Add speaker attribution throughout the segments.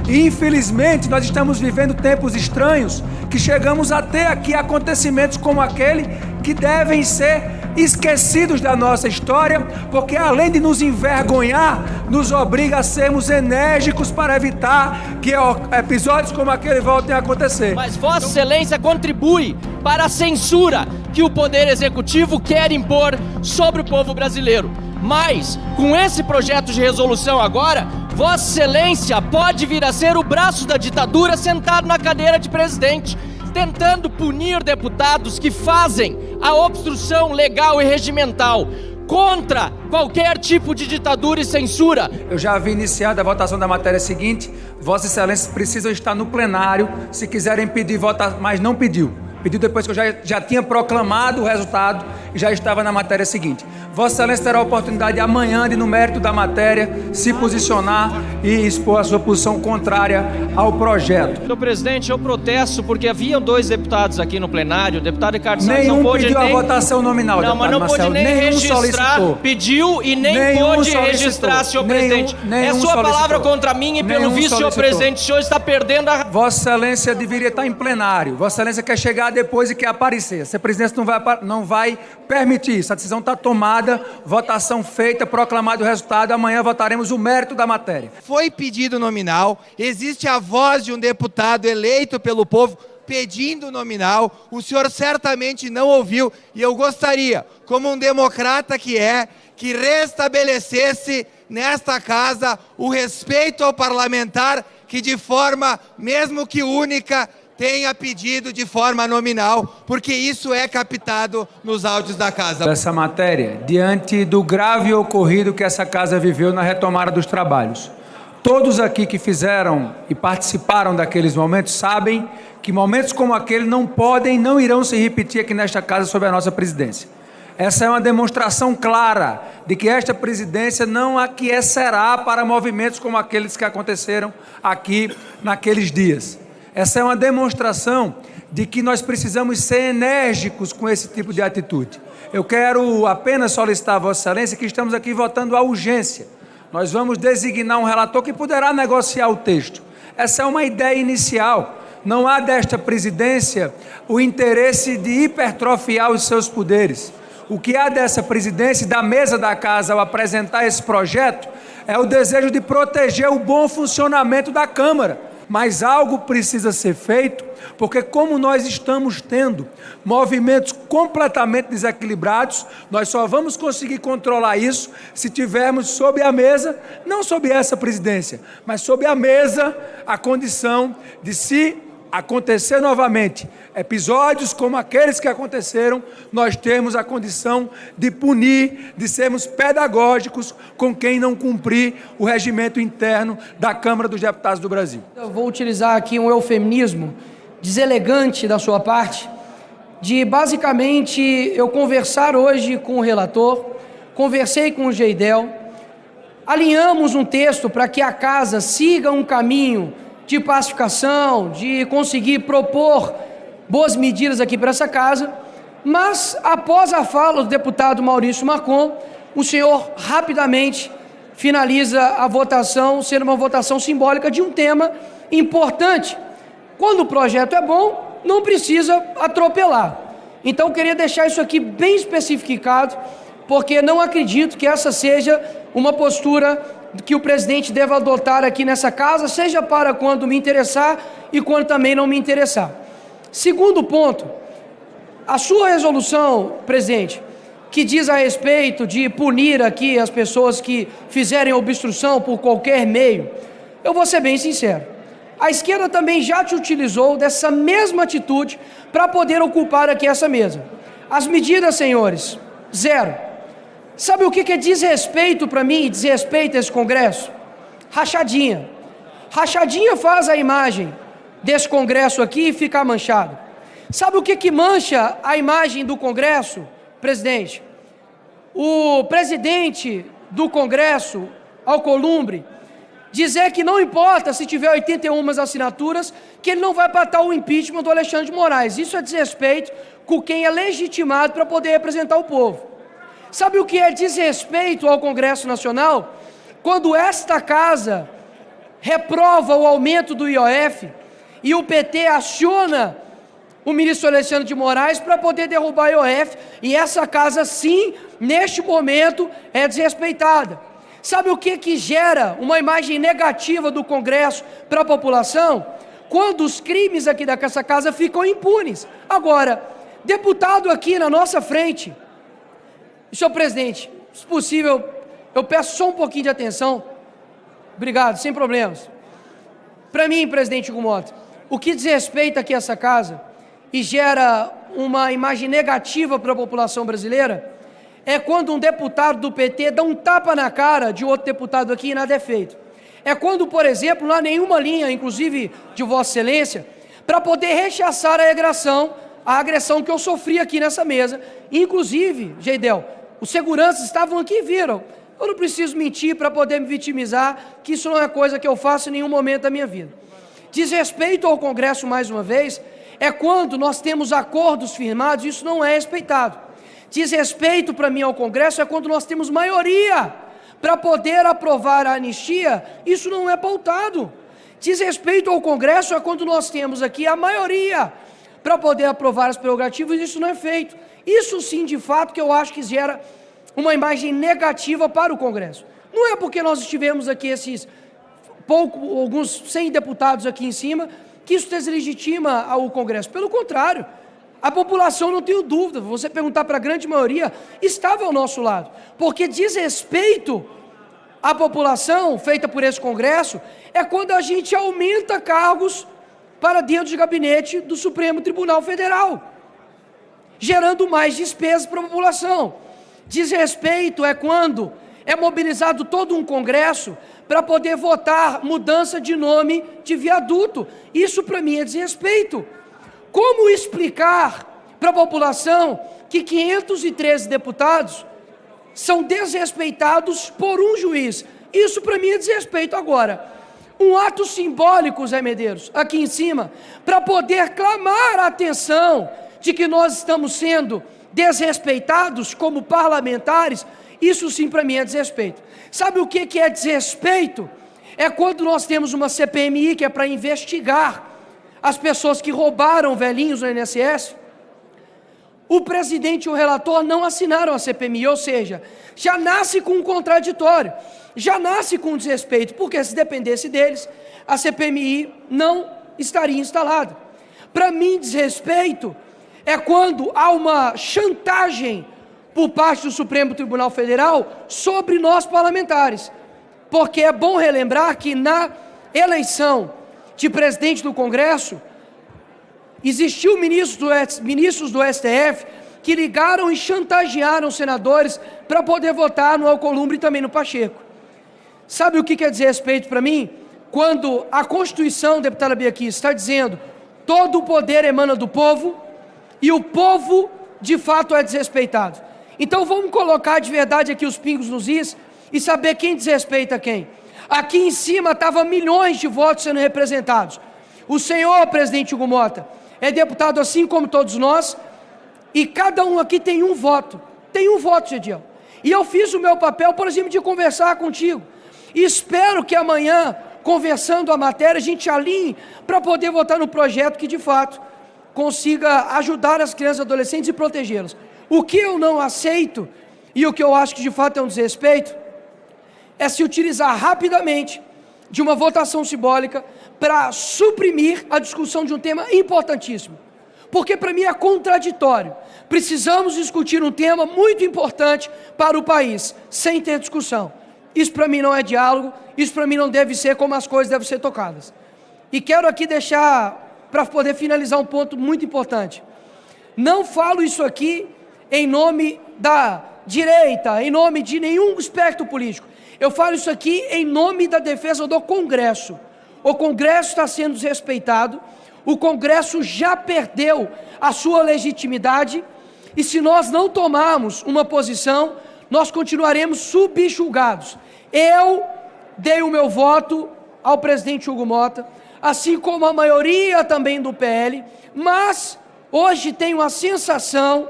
Speaker 1: E infelizmente nós estamos vivendo tempos estranhos, que chegamos a ter aqui acontecimentos como aquele que devem ser esquecidos da nossa história, porque além de nos envergonhar, nos obriga a sermos enérgicos para evitar que episódios como aquele voltem a acontecer.
Speaker 2: Mas Vossa Excelência contribui para a censura que o Poder Executivo quer impor sobre o povo brasileiro. Mas, com esse projeto de resolução agora, Vossa Excelência pode vir a ser o braço da ditadura sentado na cadeira de presidente, tentando punir deputados que fazem a obstrução legal e regimental contra qualquer tipo de ditadura e censura.
Speaker 1: Eu já havia iniciado a votação da matéria seguinte. Vossa Excelência precisam estar no plenário se quiserem pedir votação, mas não pediu. Pediu depois que eu já tinha proclamado o resultado e já estava na matéria seguinte. Vossa Excelência terá a oportunidade amanhã de, no mérito da matéria, se posicionar e expor a sua posição contrária ao projeto.
Speaker 2: Senhor presidente, eu protesto porque haviam 2 deputados aqui no plenário. O deputado Ricardo Salles
Speaker 1: nenhum
Speaker 2: não pôde
Speaker 1: pediu
Speaker 2: nem...
Speaker 1: a votação nominal,
Speaker 2: não, mas não
Speaker 1: Marcelo.
Speaker 2: pôde nem
Speaker 1: Nenhum
Speaker 2: registrar.
Speaker 1: solicitou.
Speaker 2: Pediu e nem
Speaker 1: Nenhum
Speaker 2: pôde
Speaker 1: solicitou.
Speaker 2: registrar, senhor presidente. É sua palavra contra mim e pelo visto, senhor presidente, o senhor está perdendo a...
Speaker 1: Vossa Excelência deveria estar em plenário. Vossa Excelência quer chegar depois e quer aparecer. Se a presidência não vai permitir isso. A decisão está tomada, votação feita, proclamado o resultado. Amanhã votaremos o mérito da matéria.
Speaker 3: Foi pedido nominal, existe a voz de um deputado eleito pelo povo pedindo nominal, o senhor certamente não ouviu, e eu gostaria, como um democrata que é, que restabelecesse nesta casa o respeito ao parlamentar que de forma, mesmo que única, tenha pedido de forma nominal, porque isso é captado nos áudios da casa.
Speaker 1: Essa matéria, diante do grave ocorrido que essa casa viveu na retomada dos trabalhos. Todos aqui que fizeram e participaram daqueles momentos sabem que momentos como aquele não podem, não irão se repetir aqui nesta casa sob a nossa presidência. Essa é uma demonstração clara de que esta presidência não aquecerá para movimentos como aqueles que aconteceram aqui naqueles dias. Essa é uma demonstração de que nós precisamos ser enérgicos com esse tipo de atitude. Eu quero apenas solicitar a Vossa Excelência que estamos aqui votando a urgência. Nós vamos designar um relator que poderá negociar o texto. Essa é uma ideia inicial. Não há desta presidência o interesse de hipertrofiar os seus poderes. O que há dessa presidência e da mesa da casa ao apresentar esse projeto é o desejo de proteger o bom funcionamento da Câmara. Mas algo precisa ser feito, porque como nós estamos tendo movimentos completamente desequilibrados, nós só vamos conseguir controlar isso se tivermos sob a mesa, não sob essa presidência, mas sob a mesa, a condição de, se acontecer novamente episódios como aqueles que aconteceram, nós temos a condição de punir, de sermos pedagógicos com quem não cumprir o regimento interno da Câmara dos Deputados do Brasil.
Speaker 4: Eu vou utilizar aqui um eufemismo deselegante da sua parte, de basicamente eu conversar hoje com o relator, conversei com o Geidel, alinhamos um texto para que a casa siga um caminho de pacificação, de conseguir propor boas medidas aqui para essa casa, mas após a fala do deputado Maurício Marcon, o senhor rapidamente finaliza a votação, sendo uma votação simbólica de um tema importante. Quando o projeto é bom, não precisa atropelar. Então eu queria deixar isso aqui bem especificado, porque não acredito que essa seja uma postura que o presidente deva adotar aqui nessa casa, seja para quando me interessar e quando também não me interessar. Segundo ponto, a sua resolução, presidente, que diz a respeito de punir aqui as pessoas que fizerem obstrução por qualquer meio, eu vou ser bem sincero, a esquerda também já te utilizou dessa mesma atitude para poder ocupar aqui essa mesa. As medidas, senhores, zero. Sabe o que é desrespeito para mim e desrespeito a esse Congresso? Rachadinha. Rachadinha faz a imagem desse Congresso aqui ficar manchado. Sabe o que mancha a imagem do Congresso, presidente? O presidente do Congresso, Alcolumbre, dizer que não importa se tiver 81 assinaturas, que ele não vai patar o impeachment do Alexandre de Moraes. Isso é desrespeito com quem é legitimado para poder representar o povo. Sabe o que é desrespeito ao Congresso Nacional? Quando esta casa reprova o aumento do IOF e o PT aciona o ministro Alexandre de Moraes para poder derrubar o IOF, e essa casa, sim, neste momento, é desrespeitada. Sabe o que gera uma imagem negativa do Congresso para a população? Quando os crimes aqui dessa casa ficam impunes. Agora, deputado aqui na nossa frente, senhor presidente, se possível, eu peço só um pouquinho de atenção. Obrigado, sem problemas. Para mim, presidente Hugo Mota, o que desrespeita aqui essa casa e gera uma imagem negativa para a população brasileira é quando um deputado do PT dá um tapa na cara de outro deputado aqui e nada é feito. É quando, por exemplo, não há nenhuma linha, inclusive de Vossa Excelência, para poder rechaçar a agressão que eu sofri aqui nessa mesa. Inclusive, Geidel, os seguranças estavam aqui e viram. Eu não preciso mentir para poder me vitimizar, que isso não é coisa que eu faço em nenhum momento da minha vida. Desrespeito ao Congresso, mais uma vez, é quando nós temos acordos firmados e isso não é respeitado. Desrespeito para mim ao Congresso é quando nós temos maioria para poder aprovar a anistia, isso não é pautado. Desrespeito ao Congresso é quando nós temos aqui a maioria para poder aprovar as prerrogativas, isso não é feito. Isso sim, de fato, que eu acho que gera uma imagem negativa para o Congresso. Não é porque nós estivemos aqui alguns 100 deputados aqui em cima, que isso deslegitima o Congresso. Pelo contrário, a população, não tenho dúvida, você perguntar para a grande maioria, estava ao nosso lado. Porque desrespeito à população, feita por esse Congresso, é quando a gente aumenta cargos para dentro de gabinete do Supremo Tribunal Federal, gerando mais despesas para a população. Desrespeito é quando é mobilizado todo um Congresso para poder votar mudança de nome de viaduto. Isso para mim é desrespeito. Como explicar para a população que 513 deputados são desrespeitados por um juiz? Isso para mim é desrespeito. Agora, um ato simbólico, Zé Medeiros, aqui em cima, para poder clamar a atenção de que nós estamos sendo desrespeitados como parlamentares, isso sim para mim é desrespeito. Sabe o que é desrespeito? É quando nós temos uma CPMI que é para investigar as pessoas que roubaram velhinhos no INSS. O presidente e o relator não assinaram a CPMI, ou seja, já nasce com um contraditório, já nasce com um desrespeito, porque se dependesse deles, a CPMI não estaria instalada. Para mim, desrespeito é quando há uma chantagem por parte do Supremo Tribunal Federal sobre nós parlamentares, porque é bom relembrar que na eleição de presidente do Congresso, existiu ministros do STF que ligaram e chantagearam os senadores para poder votar no Alcolumbre e também no Pacheco. Sabe o que é desrespeito para mim? Quando a Constituição, deputada Bia Kicis, está dizendo todo o poder emana do povo e o povo de fato é desrespeitado. Então vamos colocar de verdade aqui os pingos nos is e saber quem desrespeita quem. Aqui em cima estavam milhões de votos sendo representados. O senhor, presidente Hugo Mota, é deputado assim como todos nós, e cada um aqui tem um voto. Tem um voto, Gediel. E eu fiz o meu papel, por exemplo, de conversar contigo. E espero que amanhã, conversando a matéria, a gente alinhe para poder votar no projeto que, de fato, consiga ajudar as crianças e adolescentes e protegê-las. O que eu não aceito, e o que eu acho que de fato é um desrespeito, é se utilizar rapidamente de uma votação simbólica para suprimir a discussão de um tema importantíssimo. Porque para mim é contraditório. Precisamos discutir um tema muito importante para o país, sem ter discussão. Isso para mim não é diálogo, isso para mim não deve ser como as coisas devem ser tocadas. E quero aqui deixar, para poder finalizar, um ponto muito importante. Não falo isso aqui em nome da direita, em nome de nenhum espectro político. Eu falo isso aqui em nome da defesa do Congresso. O Congresso está sendo desrespeitado, o Congresso já perdeu a sua legitimidade, e se nós não tomarmos uma posição, nós continuaremos subjugados. Eu dei o meu voto ao presidente Hugo Mota, assim como a maioria também do PL, mas hoje tenho a sensação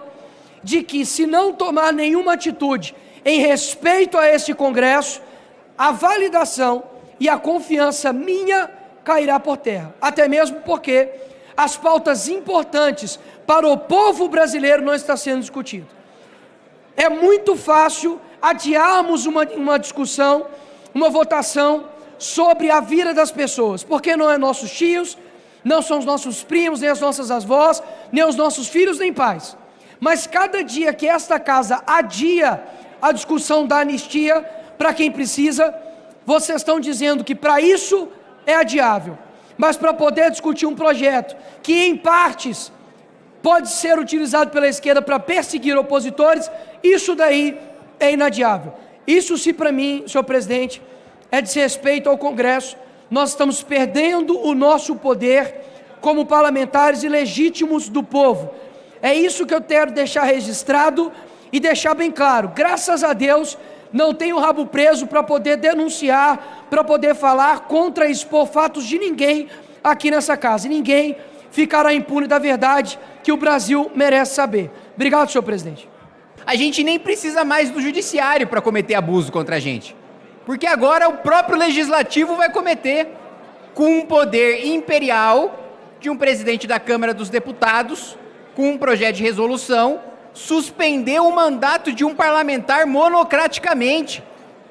Speaker 4: de que, se não tomar nenhuma atitude em respeito a esse Congresso, a validação e a confiança minha cairá por terra. Até mesmo porque as pautas importantes para o povo brasileiro não estão sendo discutidas. É muito fácil adiarmos uma discussão, uma votação sobre a vida das pessoas, porque não é nossos tios, não são os nossos primos, nem as nossas avós, nem os nossos filhos, nem pais. Mas cada dia que esta casa adia a discussão da anistia para quem precisa, vocês estão dizendo que para isso é adiável. Mas para poder discutir um projeto que em partes pode ser utilizado pela esquerda para perseguir opositores, isso daí é inadiável. Isso, se para mim, senhor presidente, é desrespeito ao Congresso. Nós estamos perdendo o nosso poder como parlamentares ilegítimos do povo. É isso que eu quero deixar registrado e deixar bem claro. Graças a Deus, não tenho o rabo preso para poder denunciar, para poder falar contra, expor fatos de ninguém aqui nessa casa. E ninguém ficará impune da verdade que o Brasil merece saber. Obrigado, senhor presidente.
Speaker 5: A gente nem precisa mais do judiciário para cometer abuso contra a gente. Porque agora o próprio legislativo vai cometer, com um poder imperial de um presidente da Câmara dos Deputados, com um projeto de resolução, suspender o mandato de um parlamentar monocraticamente.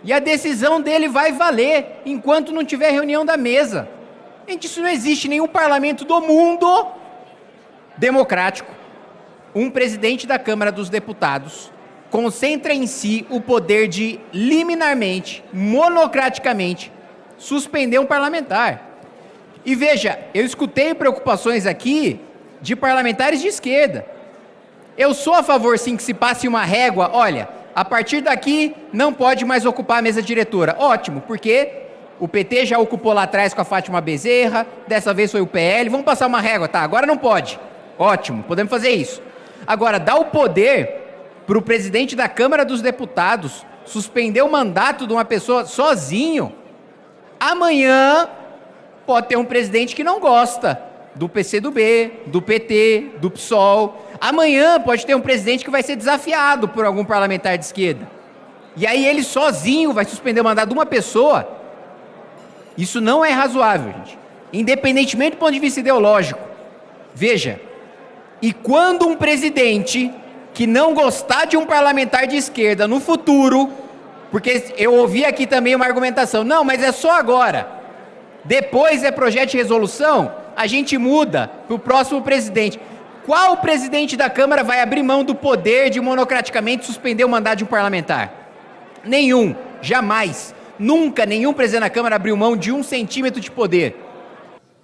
Speaker 5: E a decisão dele vai valer enquanto não tiver reunião da mesa. Gente, isso não existe em nenhum parlamento do mundo democrático. Um presidente da Câmara dos Deputados concentra em si o poder de, liminarmente, monocraticamente, suspender um parlamentar. E veja, eu escutei preocupações aqui de parlamentares de esquerda. Eu sou a favor, sim, que se passe uma régua. Olha, a partir daqui não pode mais ocupar a mesa diretora. Ótimo, porque o PT já ocupou lá atrás com a Fátima Bezerra, dessa vez foi o PL, vamos passar uma régua, tá, agora não pode. Ótimo, podemos fazer isso. Agora, dá o poder para o presidente da Câmara dos Deputados suspender o mandato de uma pessoa sozinho. Amanhã pode ter um presidente que não gosta do PCdoB, do PT, do PSOL. Amanhã pode ter um presidente que vai ser desafiado por algum parlamentar de esquerda. E aí ele sozinho vai suspender o mandato de uma pessoa. Isso não é razoável, gente. Independentemente do ponto de vista ideológico. Veja, e quando um presidente que não gostar de um parlamentar de esquerda no futuro, porque eu ouvi aqui também uma argumentação, não, mas é só agora, depois é projeto de resolução, a gente muda para o próximo presidente. Qual presidente da Câmara vai abrir mão do poder de monocraticamente suspender o mandato de um parlamentar? Nenhum, jamais, nunca nenhum presidente da Câmara abriu mão de 1 centímetro de poder.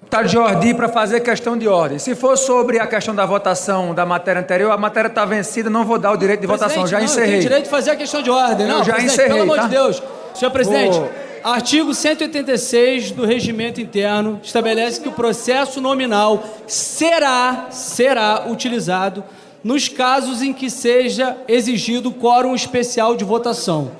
Speaker 1: Está de ordem para fazer questão de ordem. Se for sobre a questão da votação da matéria anterior, a matéria está vencida, não vou dar o direito de votação. Já encerrei.
Speaker 6: Eu tenho direito de fazer a questão de ordem. Não,
Speaker 1: já encerrei,
Speaker 6: pelo amor
Speaker 1: tá?
Speaker 6: de Deus. Senhor presidente, artigo 186 do Regimento Interno estabelece que o processo nominal será utilizado nos casos em que seja exigido quórum especial de votação.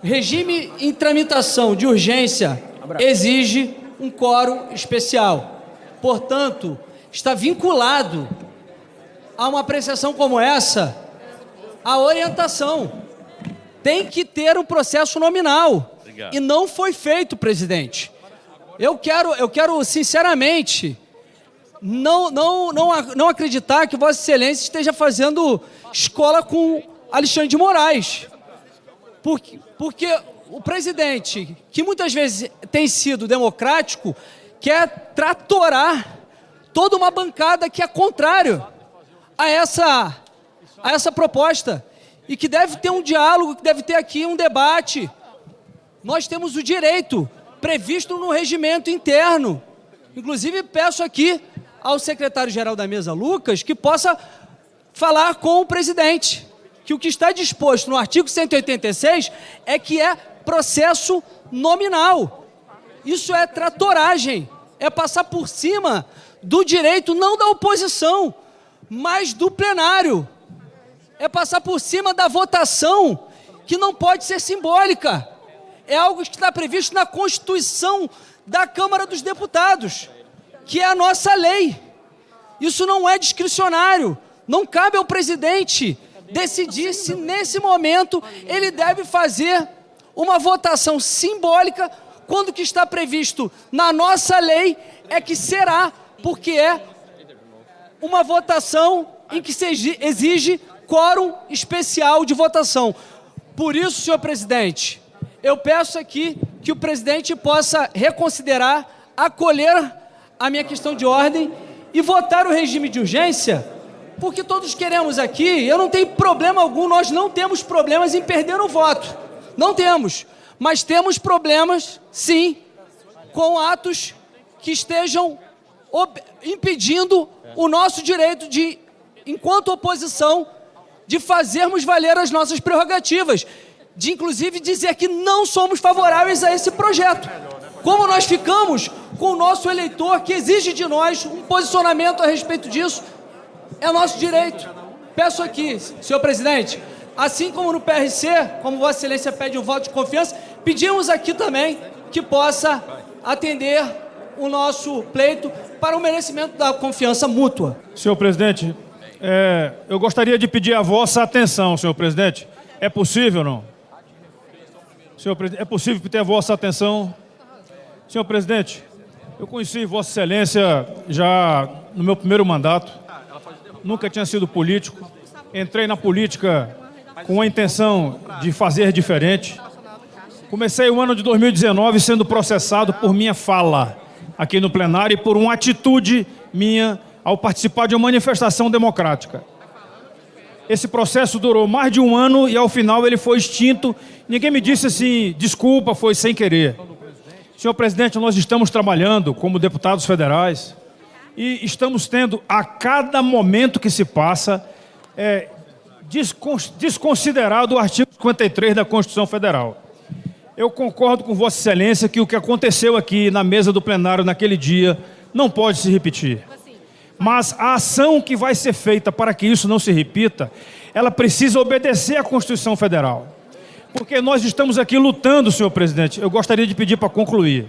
Speaker 6: Regime em tramitação de urgência exige um quórum especial. Portanto, está vinculado a uma apreciação como essa a orientação. Tem que ter um processo nominal. Obrigado. E não foi feito, presidente. Eu quero sinceramente, não acreditar que Vossa Excelência esteja fazendo escola com Alexandre de Moraes. Porque o presidente, que muitas vezes tem sido democrático, quer tratorar toda uma bancada que é contrário a essa proposta. E que deve ter um diálogo, que deve ter aqui um debate. Nós temos o direito previsto no regimento interno. Inclusive, peço aqui ao secretário-geral da mesa, Lucas, que possa falar com o presidente. Que o que está disposto no artigo 186 é que é processo nominal. Isso é tratoragem, é passar por cima do direito não da oposição, mas do plenário. É passar por cima da votação, que não pode ser simbólica. É algo que está previsto na Constituição da Câmara dos Deputados, que é a nossa lei. Isso não é discricionário. Não cabe ao presidente decidir se, nesse momento, ele deve fazer uma votação simbólica quando que está previsto na nossa lei é que será, porque é uma votação em que se exige quórum especial de votação. Por isso, senhor presidente, eu peço aqui que o presidente possa reconsiderar, acolher a minha questão de ordem e votar o regime de urgência, porque todos queremos aqui, eu não tenho problema algum, nós não temos problemas em perder o voto, não temos, mas temos problemas, sim, com atos que estejam impedindo o nosso direito de, enquanto oposição, de fazermos valer as nossas prerrogativas, de inclusive dizer que não somos favoráveis a esse projeto. Como nós ficamos com o nosso eleitor que exige de nós um posicionamento a respeito disso, é nosso direito. Peço aqui, senhor presidente, assim como no PRC, como Vossa Excelência pede um voto de confiança, pedimos aqui também que possa atender o nosso pleito para o merecimento da confiança mútua.
Speaker 7: Senhor presidente, eu gostaria de pedir a vossa atenção, senhor presidente. É possível ou não? Senhor presidente, é possível ter a vossa atenção? Senhor presidente, eu conheci Vossa Excelência já no meu primeiro mandato. Nunca tinha sido político. Entrei na política com a intenção de fazer diferente. Comecei o ano de 2019 sendo processado por minha fala aqui no plenário e por uma atitude minha ao participar de uma manifestação democrática. Esse processo durou mais de um ano e, ao final, ele foi extinto. Ninguém me disse assim, desculpa, foi sem querer. Senhor presidente, nós estamos trabalhando como deputados federais e estamos tendo, a cada momento que se passa, desconsiderado o artigo 53 da Constituição Federal. Eu concordo com Vossa Excelência que o que aconteceu aqui na mesa do plenário naquele dia não pode se repetir. Mas a ação que vai ser feita para que isso não se repita, ela precisa obedecer à Constituição Federal. Porque nós estamos aqui lutando, senhor presidente, eu gostaria de pedir para concluir.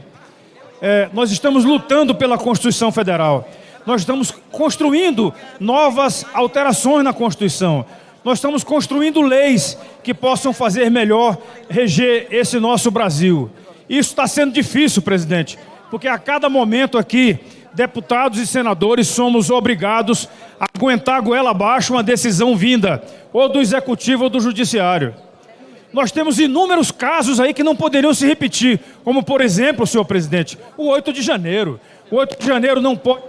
Speaker 7: Nós estamos lutando pela Constituição Federal. Nós estamos construindo novas alterações na Constituição. Nós estamos construindo leis que possam fazer melhor reger esse nosso Brasil. Isso está sendo difícil, presidente, porque a cada momento aqui, deputados e senadores somos obrigados a aguentar a goela abaixo uma decisão vinda ou do Executivo ou do Judiciário. Nós temos inúmeros casos aí que não poderiam se repetir, como, por exemplo, senhor presidente, o 8 de janeiro. O 8 de janeiro não pode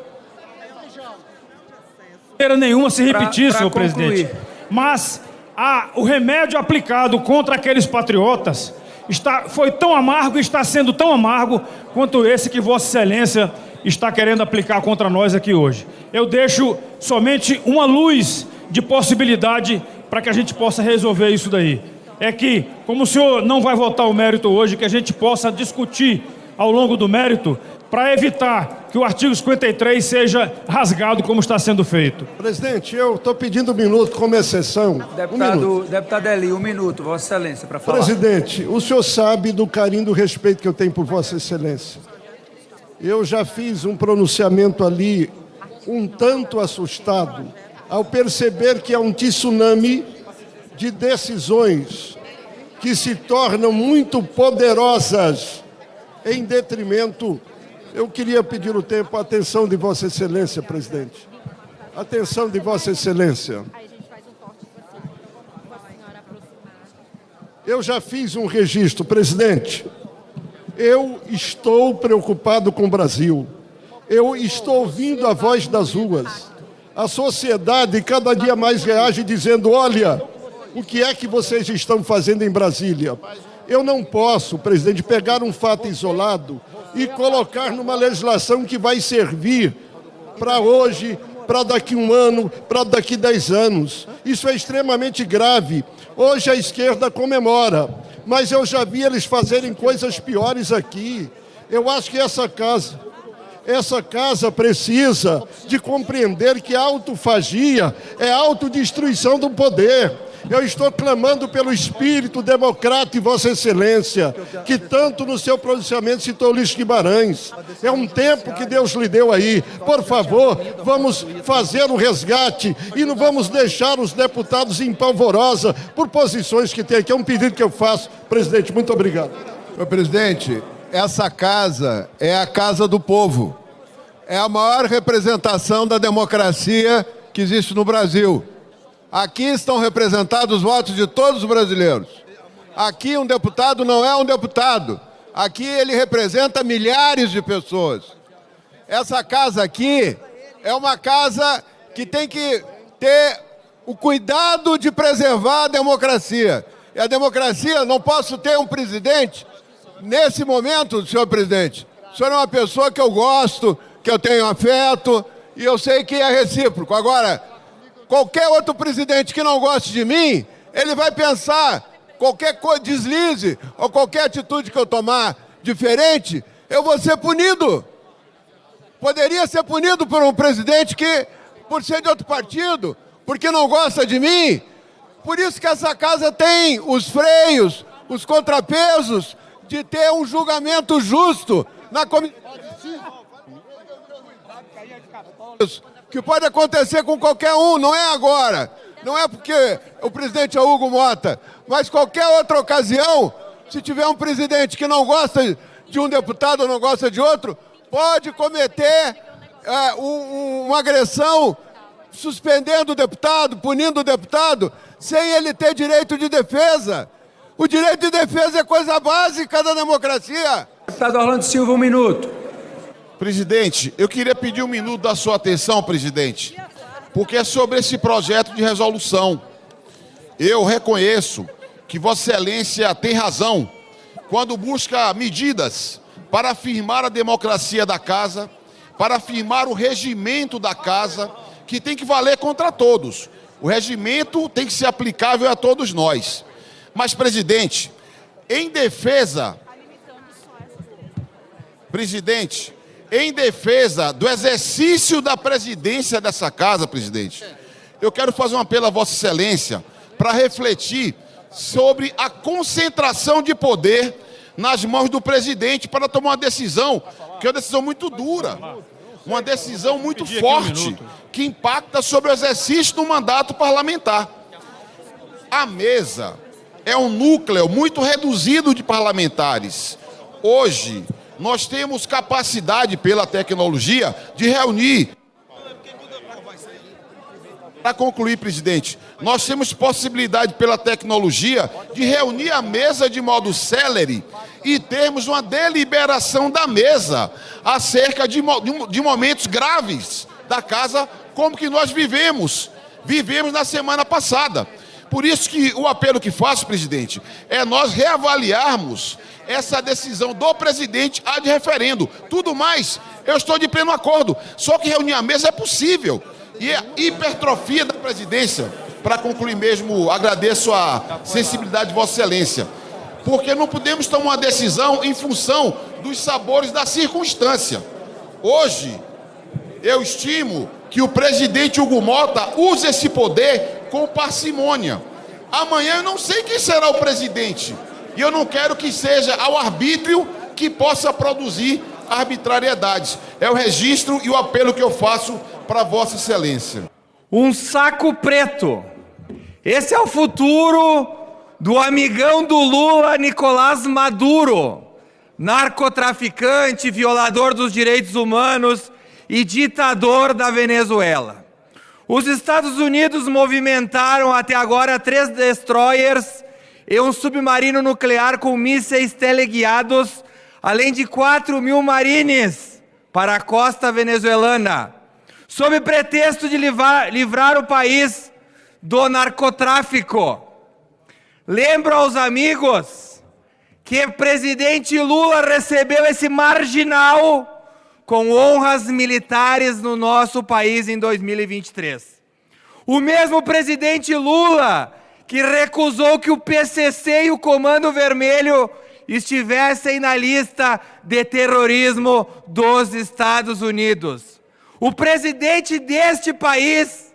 Speaker 7: nenhuma se repetir, senhor presidente. Mas o remédio aplicado contra aqueles patriotas foi tão amargo e está sendo tão amargo quanto esse que Vossa Excelência está querendo aplicar contra nós aqui hoje. Eu deixo somente uma luz de possibilidade para que a gente possa resolver isso daí. É que, como o senhor não vai votar o mérito hoje, que a gente possa discutir ao longo do mérito para evitar que o artigo 53 seja rasgado como está sendo feito.
Speaker 8: Presidente, eu estou pedindo um minuto como exceção.
Speaker 1: Deputado Eli, um minuto, Vossa Excelência, para falar.
Speaker 8: Presidente, o senhor sabe do carinho e do respeito que eu tenho por Vossa Excelência. Eu já fiz um pronunciamento ali um tanto assustado ao perceber que é um tsunami de decisões que se tornam muito poderosas em detrimento. Eu queria pedir o tempo, a atenção de Vossa Excelência, presidente. Atenção de Vossa Excelência. Eu já fiz um registro, presidente. Eu estou preocupado com o Brasil. Eu estou ouvindo a voz das ruas. A sociedade cada dia mais reage dizendo, olha, o que é que vocês estão fazendo em Brasília? Eu não posso, presidente, pegar um fato isolado e colocar numa legislação que vai servir para hoje, para daqui um ano, para daqui 10 anos. Isso é extremamente grave. Hoje a esquerda comemora, mas eu já vi eles fazerem coisas piores aqui. Eu acho que essa casa precisa de compreender que a autofagia é a autodestruição do poder. Eu estou clamando pelo espírito democrata e Vossa Excelência, que tanto no seu pronunciamento citou Ulisses Guimarães. É um tempo que Deus lhe deu aí. Por favor, vamos fazer um resgate e não vamos deixar os deputados em polvorosa por posições que tem aqui. É um pedido que eu faço. Presidente, muito obrigado.
Speaker 9: Senhor presidente,
Speaker 8: essa casa é a casa do povo. É a maior representação da democracia que existe no Brasil. Aqui estão representados os votos de todos os brasileiros. Aqui um deputado não é um deputado. Aqui ele representa milhares de pessoas. Essa casa aqui é uma casa que tem que ter o cuidado de preservar a democracia. E a democracia, não posso ter um presidente, nesse momento, senhor presidente, o senhor é uma pessoa que eu gosto, que eu tenho afeto, e eu sei que é recíproco. Agora, qualquer outro presidente que não goste de mim, ele vai pensar, qualquer deslize ou qualquer atitude que eu tomar diferente, eu vou ser punido. Poderia ser punido por um presidente que, por ser de outro partido, porque não gosta de mim. Por isso que essa casa tem os freios, os contrapesos de ter um julgamento justo na comissão. Que pode acontecer com qualquer um, não é agora. Não é porque o presidente é Hugo Mota, mas qualquer outra ocasião, se tiver um presidente que não gosta de um deputado ou não gosta de outro, pode cometer uma agressão, suspendendo o deputado, punindo o deputado, sem ele ter direito de defesa. O direito de defesa é coisa básica da democracia.
Speaker 1: Deputado Orlando Silva, 1 minuto.
Speaker 9: Presidente, eu queria pedir 1 minuto da sua atenção, presidente, porque é sobre esse projeto de resolução. Eu reconheço que Vossa Excelência tem razão quando busca medidas para afirmar a democracia da casa, para afirmar o regimento da casa, que tem que valer contra todos. O regimento tem que ser aplicável a todos nós. Mas, presidente, em defesa do exercício da presidência dessa casa, presidente, eu quero fazer um apelo a Vossa Excelência para refletir sobre a concentração de poder nas mãos do presidente para tomar uma decisão, que é uma decisão muito dura, uma decisão muito forte, que impacta sobre o exercício do mandato parlamentar. A mesa é um núcleo muito reduzido de parlamentares. Hoje, nós temos capacidade, pela tecnologia, de reunir. Para concluir, presidente, nós temos possibilidade, pela tecnologia, de reunir a mesa de modo célere e termos uma deliberação da mesa acerca de momentos graves da casa, como que nós vivemos na semana passada. Por isso que o apelo que faço, presidente, é nós reavaliarmos essa decisão do presidente ad referendo. Tudo mais, eu estou de pleno acordo. Só que reunir a mesa é possível. E a hipertrofia da presidência, para concluir mesmo, agradeço a sensibilidade de Vossa Excelência, porque não podemos tomar uma decisão em função dos sabores da circunstância. Hoje, eu estimo que o presidente Hugo Mota use esse poder com parcimônia. Amanhã eu não sei quem será o presidente, e eu não quero que seja ao arbítrio que possa produzir arbitrariedades. É o registro e o apelo que eu faço para Vossa Excelência.
Speaker 10: Um saco preto. Esse é o futuro do amigão do Lula, Nicolás Maduro, narcotraficante, violador dos direitos humanos e ditador da Venezuela. Os Estados Unidos movimentaram até agora 3 destroyers e um submarino nuclear com mísseis teleguiados, além de 4.000 marines para a costa venezuelana, sob pretexto de livrar o país do narcotráfico. Lembro aos amigos que o presidente Lula recebeu esse marginal com honras militares no nosso país em 2023. O mesmo presidente Lula que recusou que o PCC e o Comando Vermelho estivessem na lista de terrorismo dos Estados Unidos. O presidente deste país,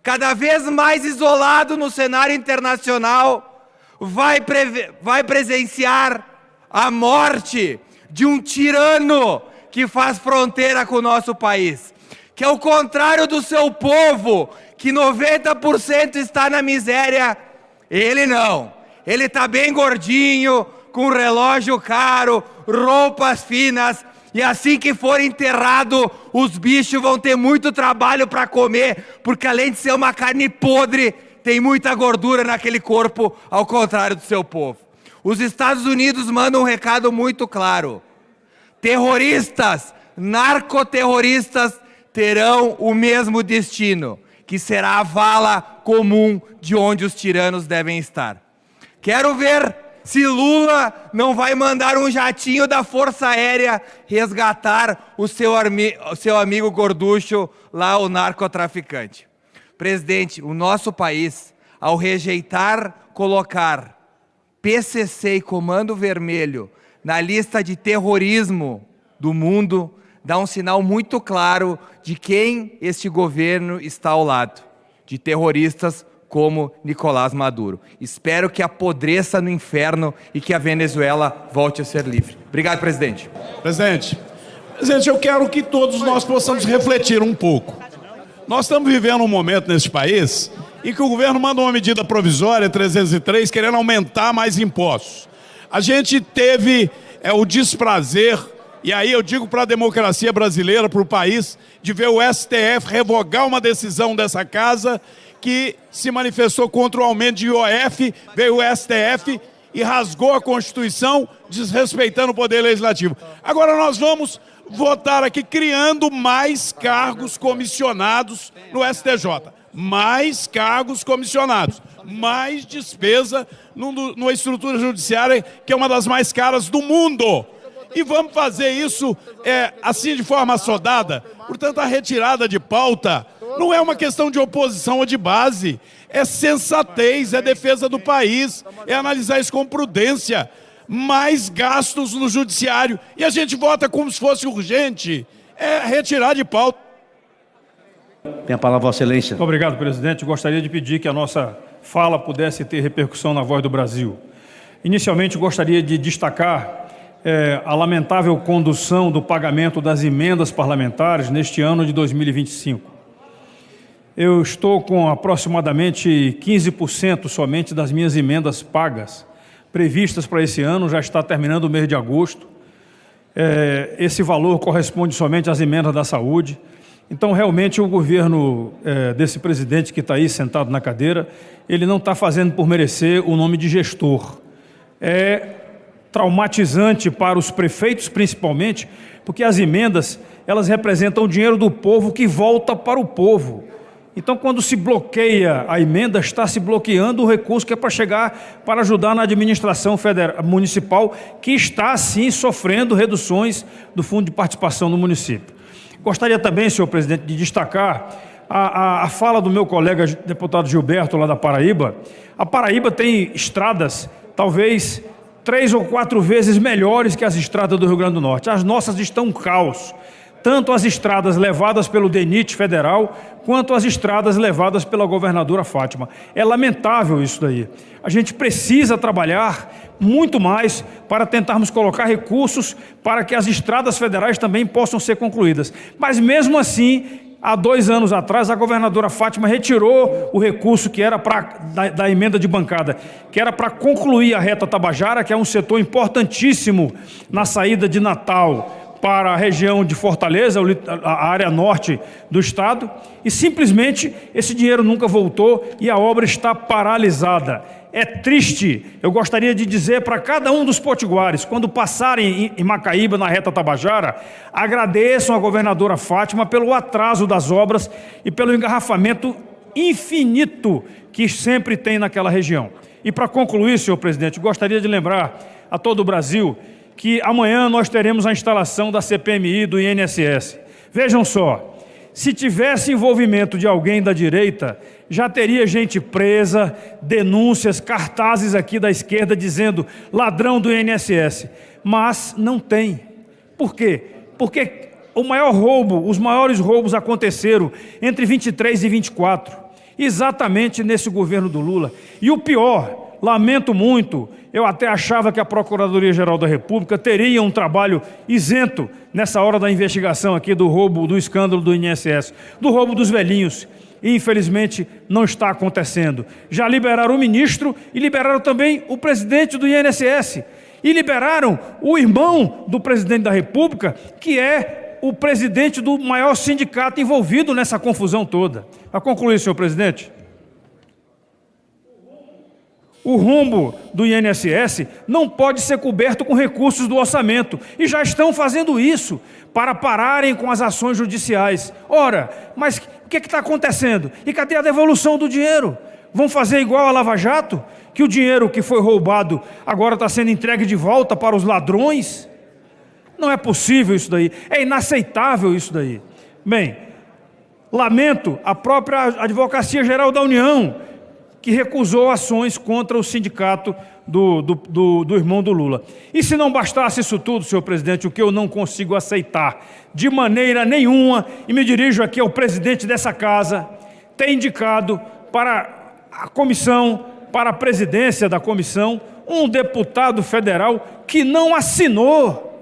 Speaker 10: cada vez mais isolado no cenário internacional, vai presenciar a morte de um tirano que faz fronteira com o nosso país, que ao contrário do seu povo, que 90% está na miséria, ele não. Ele está bem gordinho, com relógio caro, roupas finas, e assim que for enterrado, os bichos vão ter muito trabalho para comer, porque além de ser uma carne podre, tem muita gordura naquele corpo, ao contrário do seu povo. Os Estados Unidos mandam um recado muito claro: terroristas, narcoterroristas terão o mesmo destino, que será a vala comum de onde os tiranos devem estar. Quero ver se Lula não vai mandar um jatinho da Força Aérea resgatar o seu amigo gorducho, lá o narcotraficante. Presidente, o nosso país, ao rejeitar colocar PCC e Comando Vermelho na lista de terrorismo do mundo, dá um sinal muito claro de quem este governo está ao lado, de terroristas como Nicolás Maduro. Espero que apodreça no inferno e que a Venezuela volte a ser livre. Obrigado, presidente.
Speaker 11: Presidente, eu quero que todos nós possamos refletir um pouco. Nós estamos vivendo um momento nesse país em que o governo manda uma medida provisória, 303, querendo aumentar mais impostos. A gente teve o desprazer, e aí eu digo para a democracia brasileira, para o país, de ver o STF revogar uma decisão dessa casa que se manifestou contra o aumento de IOF, veio o STF e rasgou a Constituição, desrespeitando o Poder Legislativo. Agora nós vamos votar aqui criando mais cargos comissionados no STJ. Mais cargos comissionados, mais despesa numa estrutura judiciária que é uma das mais caras do mundo. E vamos fazer isso assim de forma assodada. Portanto, a retirada de pauta não é uma questão de oposição ou de base, é sensatez, é defesa do país, é analisar isso com prudência. Mais gastos no judiciário e a gente vota como se fosse urgente, é retirar de pauta.
Speaker 12: Tem a palavra, Vossa Excelência.
Speaker 7: Muito obrigado, presidente. Gostaria de pedir que a nossa fala pudesse ter repercussão na Voz do Brasil. Inicialmente, gostaria de destacar a lamentável condução do pagamento das emendas parlamentares neste ano de 2025. Eu estou com aproximadamente 15% somente das minhas emendas pagas, previstas para esse ano, já está terminando o mês de agosto. Esse valor corresponde somente às emendas da saúde. Então, realmente, o governo desse presidente que está aí sentado na cadeira, ele não está fazendo por merecer o nome de gestor. É traumatizante para os prefeitos, principalmente, porque as emendas, elas representam o dinheiro do povo que volta para o povo. Então, quando se bloqueia a emenda, está se bloqueando o recurso que é para chegar, para ajudar na administração municipal, que está, sim, sofrendo reduções do Fundo de Participação do município. Gostaria também, senhor presidente, de destacar a fala do meu colega deputado Gilberto, lá da Paraíba. A Paraíba tem estradas, talvez 3 ou 4 vezes melhores que as estradas do Rio Grande do Norte. As nossas estão um caos. Tanto as estradas levadas pelo DENIT federal, quanto as estradas levadas pela governadora Fátima. É lamentável isso daí. A gente precisa trabalhar muito mais para tentarmos colocar recursos para que as estradas federais também possam ser concluídas. Mas mesmo assim, há 2 anos atrás, a governadora Fátima retirou o recurso que era da emenda de bancada, que era para concluir a reta Tabajara, que é um setor importantíssimo na saída de Natal para a região de Fortaleza, a área norte do estado, e simplesmente esse dinheiro nunca voltou e a obra está paralisada. É triste. Eu gostaria de dizer para cada um dos potiguares, quando passarem em Macaíba, na reta Tabajara, agradeçam a governadora Fátima pelo atraso das obras e pelo engarrafamento infinito que sempre tem naquela região. E para concluir, senhor presidente, gostaria de lembrar a todo o Brasil que amanhã nós teremos a instalação da CPMI e do INSS. Vejam só, se tivesse envolvimento de alguém da direita, já teria gente presa, denúncias, cartazes aqui da esquerda dizendo ladrão do INSS. Mas não tem. Por quê? Porque os maiores roubos aconteceram entre 23 e 24, exatamente nesse governo do Lula. E o pior, lamento muito, eu até achava que a Procuradoria-Geral da República teria um trabalho isento nessa hora da investigação aqui do roubo, do escândalo do INSS, do roubo dos velhinhos. E, infelizmente, não está acontecendo. Já liberaram o ministro e liberaram também o presidente do INSS. E liberaram o irmão do presidente da República, que é o presidente do maior sindicato envolvido nessa confusão toda. Para concluir, senhor presidente, o rombo do INSS não pode ser coberto com recursos do orçamento. E já estão fazendo isso para pararem com as ações judiciais. Ora, mas o que está acontecendo? E cadê a devolução do dinheiro? Vão fazer igual a Lava Jato? Que o dinheiro que foi roubado agora está sendo entregue de volta para os ladrões? Não é possível isso daí. É inaceitável isso daí. Bem, lamento a própria Advocacia Geral da União, que recusou ações contra o sindicato do irmão do Lula. E se não bastasse isso tudo, senhor presidente, o que eu não consigo aceitar de maneira nenhuma, e me dirijo aqui ao presidente dessa casa, tem indicado para a comissão, para a presidência da comissão, um deputado federal que não assinou.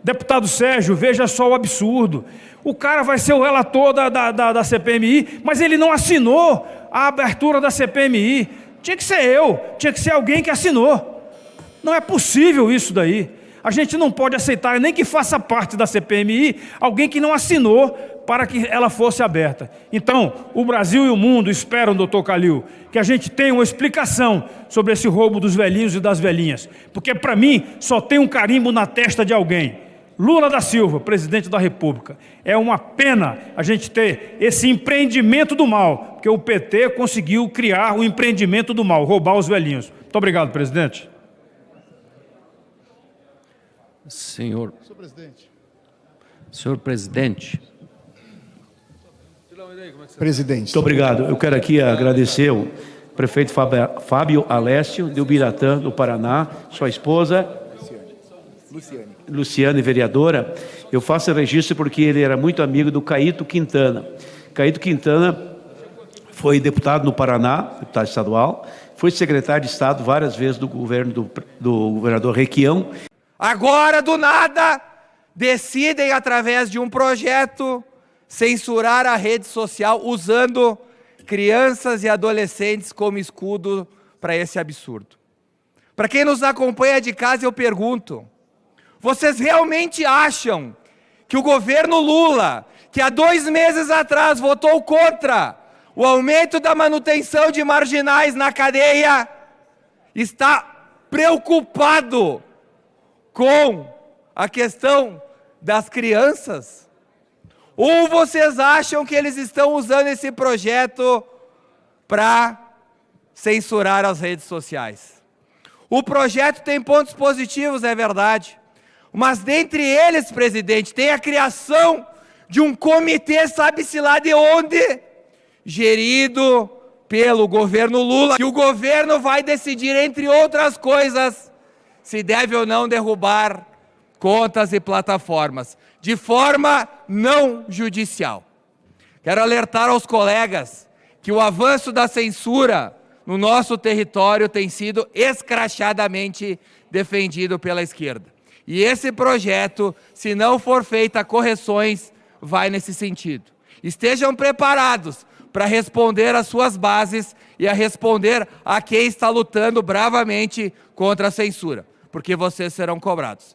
Speaker 7: Deputado Sérgio, veja só o absurdo. O cara vai ser o relator da CPMI, mas ele não assinou a abertura da CPMI. Tinha que ser eu, tinha que ser alguém que assinou. Não é possível isso daí. A gente não pode aceitar, nem que faça parte da CPMI, alguém que não assinou para que ela fosse aberta. Então, o Brasil e o mundo esperam, doutor Calil, que a gente tenha uma explicação sobre esse roubo dos velhinhos e das velhinhas. Porque, para mim, só tem um carimbo na testa de alguém. Lula da Silva, presidente da República. É uma pena a gente ter esse empreendimento do mal, porque o PT conseguiu criar o empreendimento do mal, roubar os velhinhos. Muito obrigado, presidente.
Speaker 13: Senhor presidente.
Speaker 12: Presidente. Muito obrigado. Eu quero aqui agradecer o prefeito Fábio Alessio, de Ubiratã, do Paraná, sua esposa, Luciane, vereadora. Eu faço registro porque ele era muito amigo do Caíto Quintana. Caíto Quintana foi deputado no Paraná, deputado estadual, foi secretário de Estado várias vezes do governo do governador Requião.
Speaker 3: Agora, do nada, decidem, através de um projeto, censurar a rede social usando crianças e adolescentes como escudo para esse absurdo. Para quem nos acompanha de casa, eu pergunto: vocês realmente acham que o governo Lula, que há 2 meses atrás votou contra o aumento da manutenção de marginais na cadeia, está preocupado com a questão das crianças? Ou vocês acham que eles estão usando esse projeto para censurar as redes sociais? O projeto tem pontos positivos, é verdade. Mas dentre eles, presidente, tem a criação de um comitê, sabe-se lá de onde, gerido pelo governo Lula. E o governo vai decidir, entre outras coisas, se deve ou não derrubar contas e plataformas, de forma não judicial. Quero alertar aos colegas que o avanço da censura no nosso território tem sido escrachadamente defendido pela esquerda. E esse projeto, se não for feita correções, vai nesse sentido. Estejam preparados para responder às suas bases e a responder a quem está lutando bravamente contra a censura, porque vocês serão cobrados.